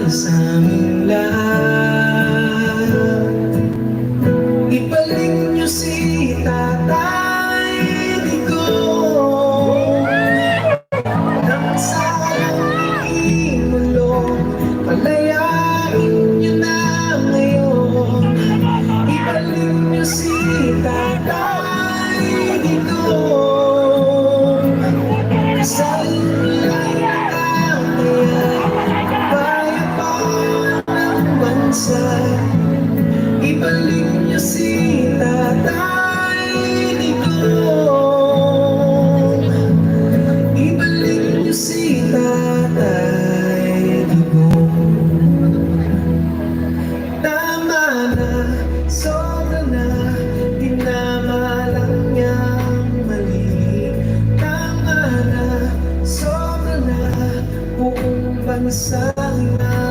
sa aming lahat. Ibalik niyo si Tatay Digong nang sa walang iulong, palayain niyo na ngayon. Ibalik niyo si Tatay Digong, kasalin lang ang kapayapaan ng bansa. Ibalik niyo si Tatay Digong, ibalik niyo si Tatay Digong. Tama na, sobra na, tinama lang niyang mali. Tama na, sobra na, buong bansa na